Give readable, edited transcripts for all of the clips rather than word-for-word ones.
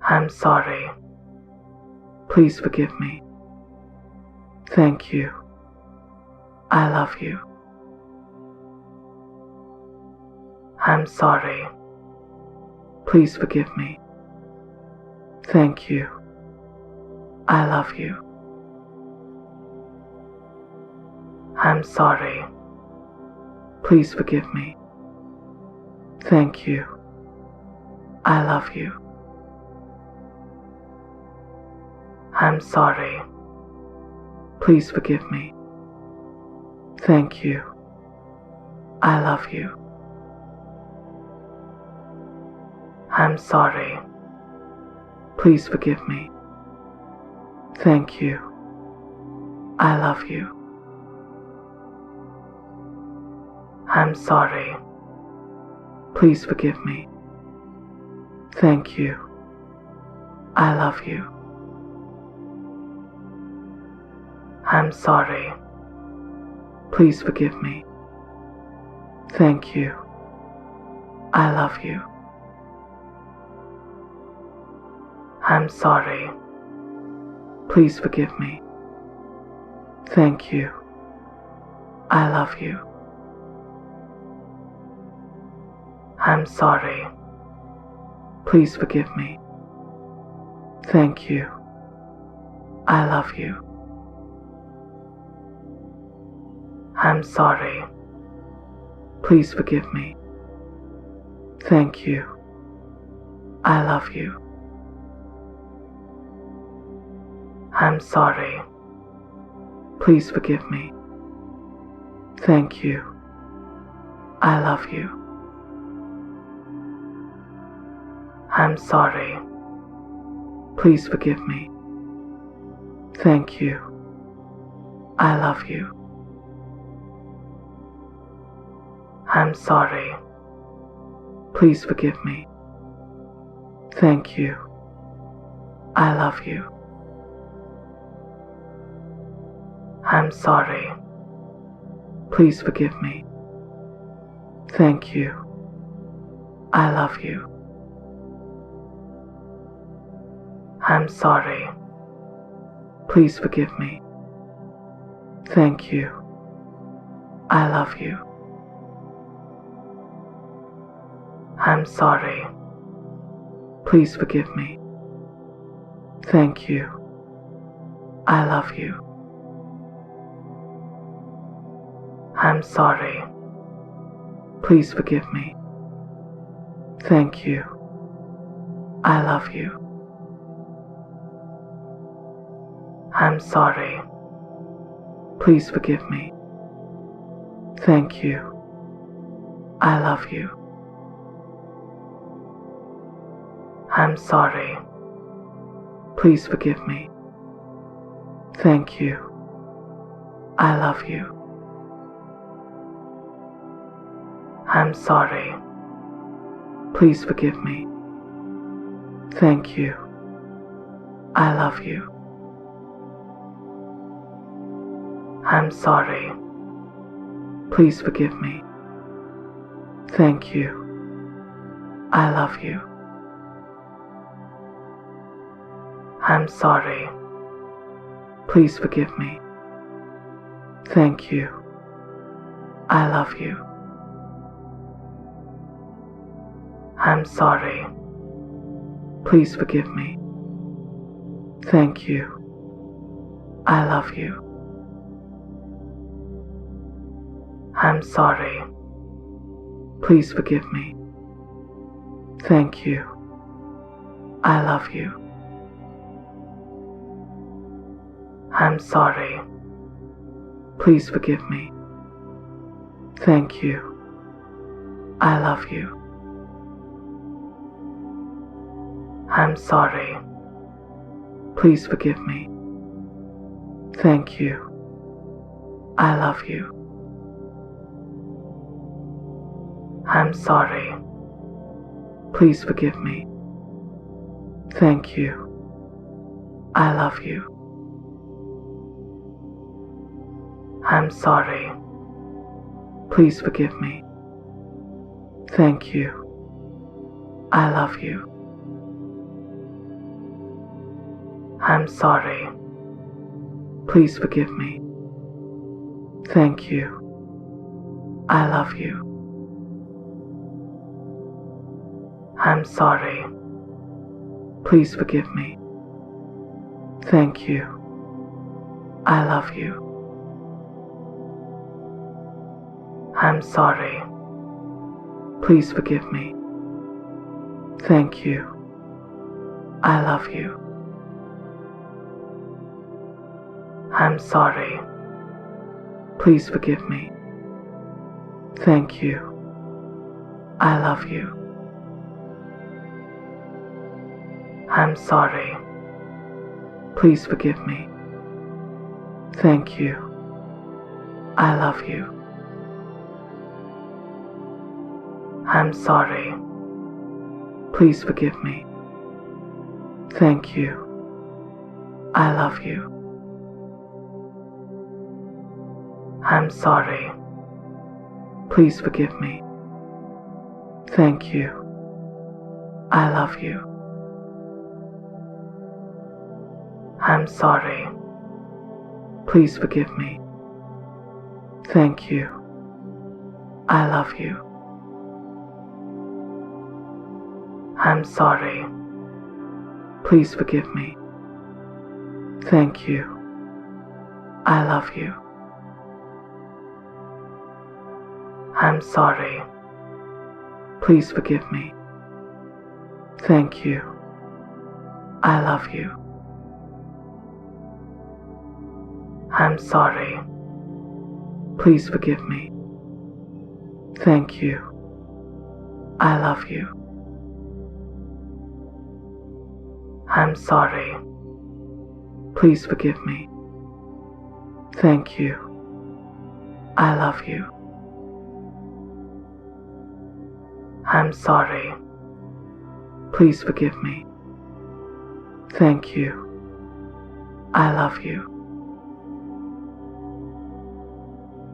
I'm sorry. Please forgive me. Thank you. I love you. I'm sorry. Please forgive me. Thank you. I love you. I'm sorry. Please forgive me. Thank you. I love you. I'm sorry. Please forgive me. Thank you. I love you. I'm sorry. Please forgive me. Thank you. I love you. I'm sorry. Please forgive me. Thank you. I love you. I'm sorry. Please forgive me. Thank you. I love you. I'm sorry. Please forgive me. Thank you. I love you. I'm sorry. Please forgive me. Thank you. I love you. I'm sorry. Please forgive me. Thank you. I love you. I'm sorry. Please forgive me. Thank you. I love you. I'm sorry. Please forgive me. Thank you. I love you. I'm sorry. Please forgive me. Thank you. I love you. I'm sorry. Please forgive me. Thank you. I love you. I'm sorry. Please forgive me. Thank you. I love you. I'm sorry. Please forgive me. Thank you. I love you. I'm sorry. Please forgive me. Thank you. I love you. I'm sorry. Please forgive me. Thank you. I love you. I'm sorry. Please forgive me. Thank you. I love you. I'm sorry. Please forgive me. Thank you. I love you. I'm sorry. Please forgive me. Thank you. I love you. I'm sorry. Please forgive me. Thank you. I love you. I'm sorry. Please forgive me. Thank you. I love you. I'm sorry. Please forgive me. Thank you. I love you. I'm sorry. Please forgive me. Thank you. I love you. I'm sorry. Please forgive me. Thank you. I love you. I'm sorry. Please forgive me. Thank you. I love you. I'm sorry. Please forgive me. Thank you. I love you. I'm sorry. Please forgive me. Thank you. I love you. I'm sorry. Please forgive me. Thank you. I love you. I'm sorry. Please forgive me. Thank you. I love you. I'm sorry. Please forgive me. Thank you. I love you. I'm sorry. Please forgive me. Thank you. I love you. I'm sorry. Please forgive me. Thank you. I love you. I'm sorry. Please forgive me. Thank you. I love you. I'm sorry. Please forgive me. Thank you. I love you. I'm sorry. Please forgive me. Thank you. I love you. I'm sorry. Please forgive me. Thank you. I love you. I'm sorry. Please forgive me. Thank you. I love you. I'm sorry. Please forgive me. Thank you. I love you. I'm sorry. Please forgive me. Thank you. I love you.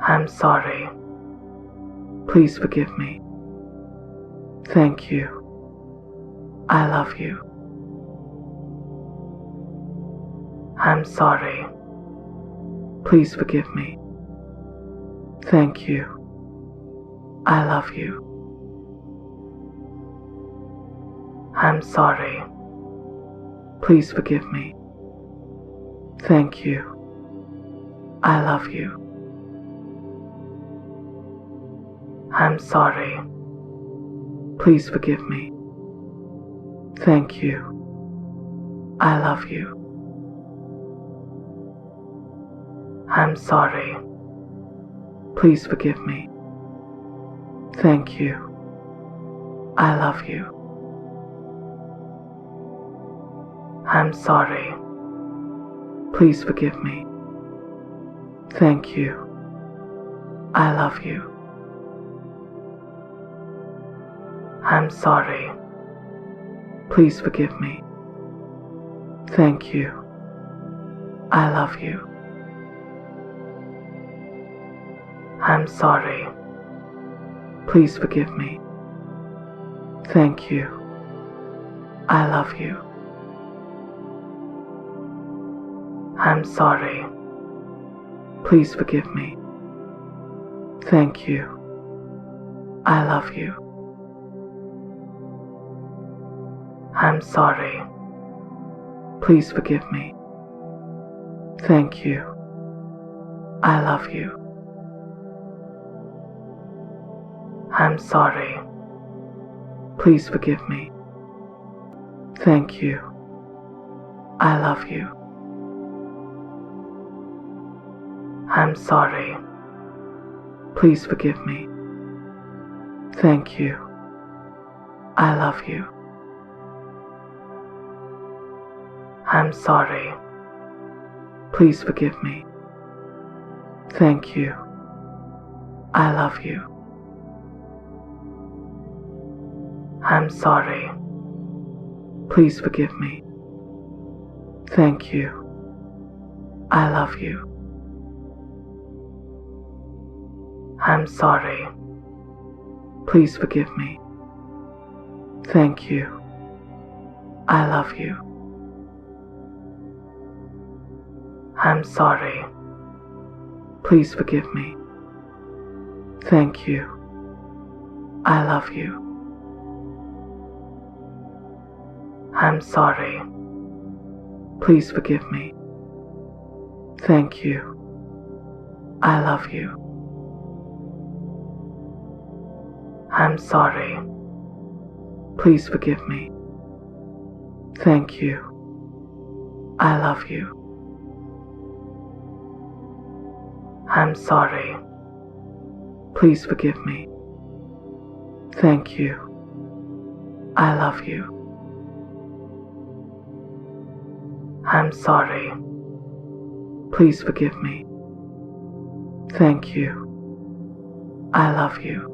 I'm sorry. Please forgive me. Thank you. I love you. I'm sorry. Please forgive me. Thank you. I love you. I'm sorry. Please forgive me. Thank you. I love you. I'm sorry. Please forgive me. Thank you. I love you. I'm sorry. Please forgive me. Thank you. I love you. I'm sorry. Please forgive me. Thank you. I love you. I'm sorry. Please forgive me. Thank you. I love you. I'm sorry. Please forgive me. Thank you. I love you. I'm sorry. Please forgive me. Thank you. I love you. I'm sorry. Please forgive me. Thank you. I love you. I'm sorry. Please forgive me. Thank you. I love you. I'm sorry. Please forgive me. Thank you. I love you. I'm sorry. Please forgive me. Thank you. I love you. I'm sorry. Please forgive me. Thank you. I love you. I'm sorry. Please forgive me. Thank you. I love you. I'm sorry. Please forgive me. Thank you. I love you. I'm sorry. Please forgive me. Thank you. I love you. I'm sorry. Please forgive me. Thank you. I love you. I'm sorry. Please forgive me. Thank you. I love you. I'm sorry. Please forgive me. Thank you. I love you.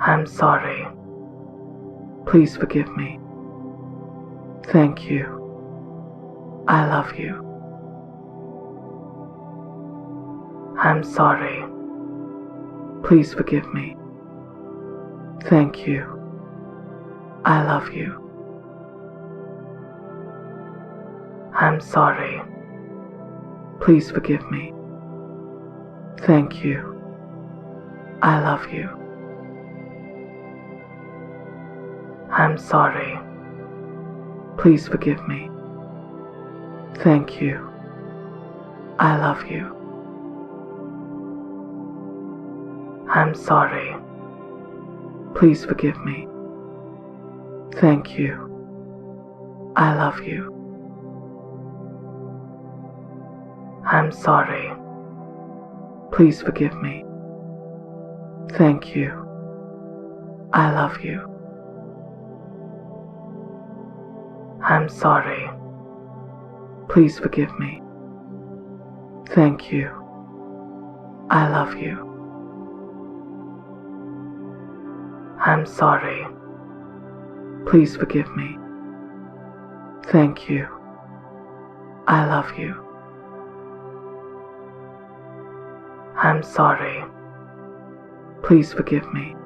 I'm sorry. Please forgive me. Thank you. I love you. I'm sorry. Please forgive me. Thank you. I love you. I'm sorry. Please forgive me. Thank you. I love you. I'm sorry. Please forgive me. Thank you. I love you. I'm sorry. Please forgive me. Thank you. I love you. I'm sorry. Please forgive me. Thank you. I love you. I'm sorry. Please forgive me. Thank you. I love you. I'm sorry. Please forgive me. Thank you. I love you. I'm sorry. Please forgive me.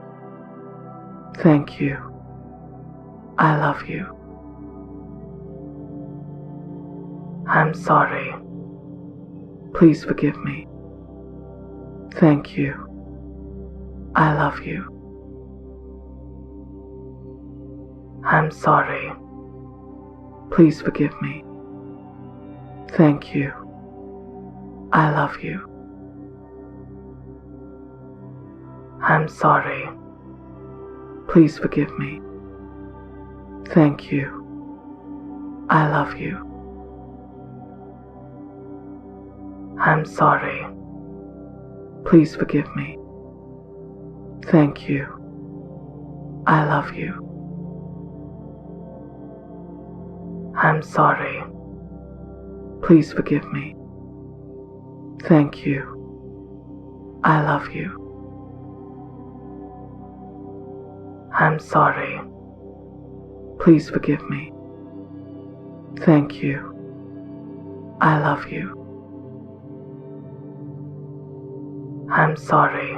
Thank you. I love you. I'm sorry. Please forgive me. Thank you. I love you. I'm sorry. Please forgive me. Thank you. I love you. I'm sorry. Please forgive me. Thank you. I love you. I'm sorry. Please forgive me. Thank you. I love you. I'm sorry. Please forgive me. Thank you. I love you. I'm sorry. Please forgive me. Thank you. I love you. I'm sorry.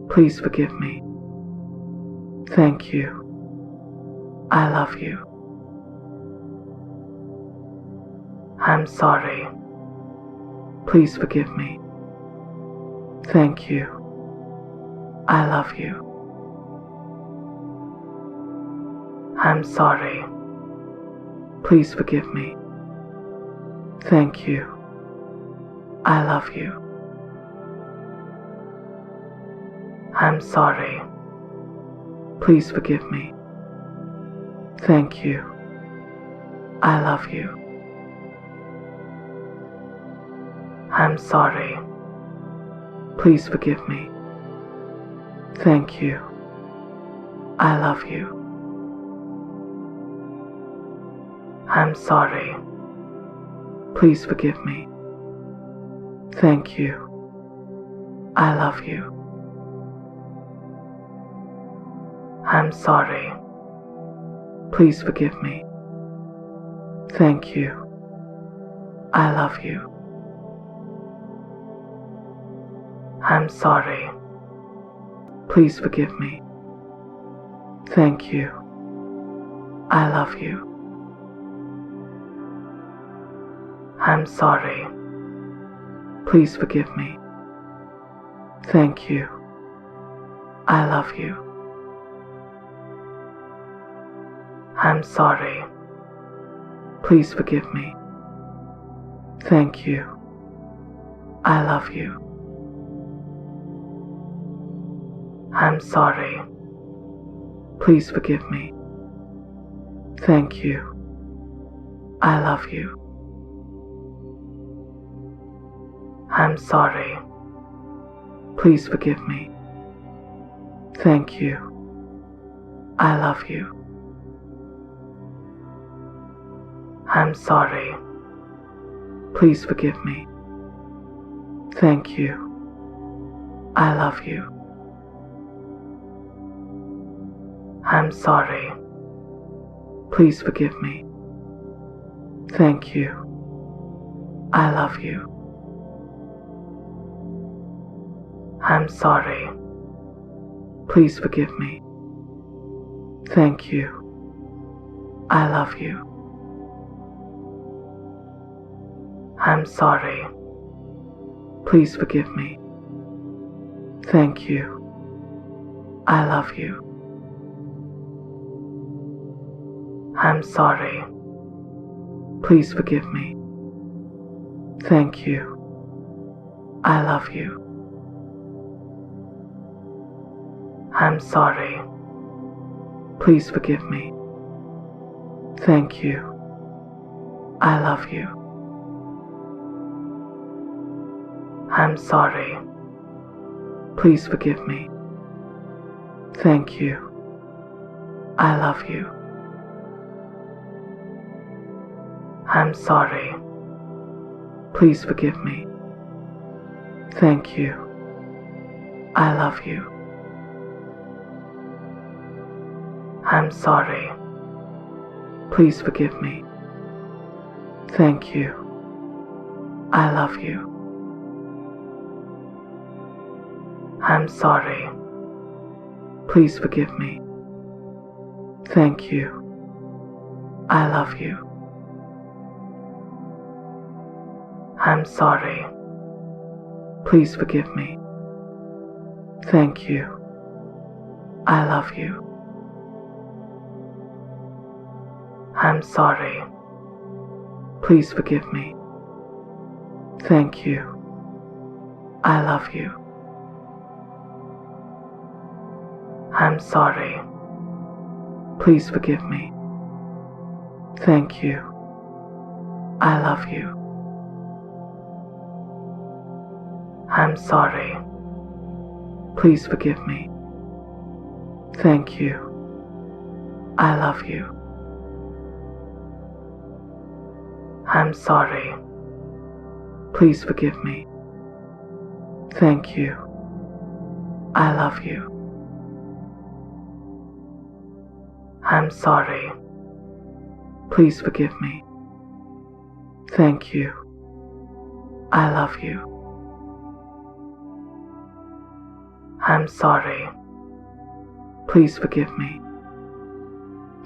Please forgive me. Thank you. I love you. I'm sorry. Please forgive me. Thank you. I love you. I'm sorry. Please forgive me. Thank you. I love you. I'm sorry. Please forgive me. Thank you. I love you. I'm sorry. Please forgive me. Thank you. I love you. I'm sorry. Please forgive me. Thank you. I love you. I'm sorry. Please forgive me. Thank you. I love you. I'm sorry. Please forgive me. Thank you. I love you. I'm sorry. Please forgive me. Thank you. I love you. I'm sorry. Please forgive me. Thank you. I love you. I'm sorry. Please forgive me. Thank you. I love you. I'm sorry. Please forgive me. Thank you. I love you. I'm sorry. Please forgive me. Thank you. I love you. I'm sorry. Please forgive me. Thank you. I love you. I'm sorry. Please forgive me. Thank you. I love you. I'm sorry. Please forgive me. Thank you. I love you. I'm sorry. Please forgive me. Thank you. I love you. I'm sorry. Please forgive me. Thank you. I love you. I'm sorry. Please forgive me. Thank you. I love you. I'm sorry. Please forgive me. Thank you. I love you. I'm sorry. Please forgive me. Thank you. I love you. I'm sorry. Please forgive me. Thank you. I love you. I'm sorry. Please forgive me. Thank you. I love you. I'm sorry. Please forgive me. Thank you. I love you. I'm sorry. Please forgive me. Thank you. I love you. I'm sorry. Please forgive me. Thank you. I love you. I'm sorry. Please forgive me. Thank you. I love you. I'm sorry. Please forgive me. Thank you. I love you. I'm sorry. Please forgive me.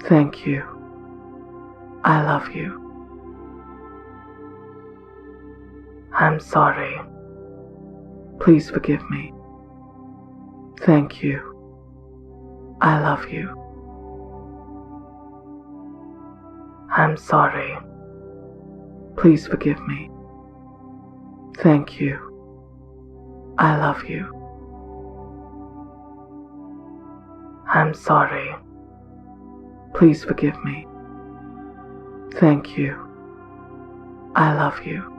Thank you. I love you. I'm sorry. Please forgive me. Thank you. I love you. I'm sorry. Please forgive me. Thank you. I love you. I'm sorry. Please forgive me. Thank you. I love you.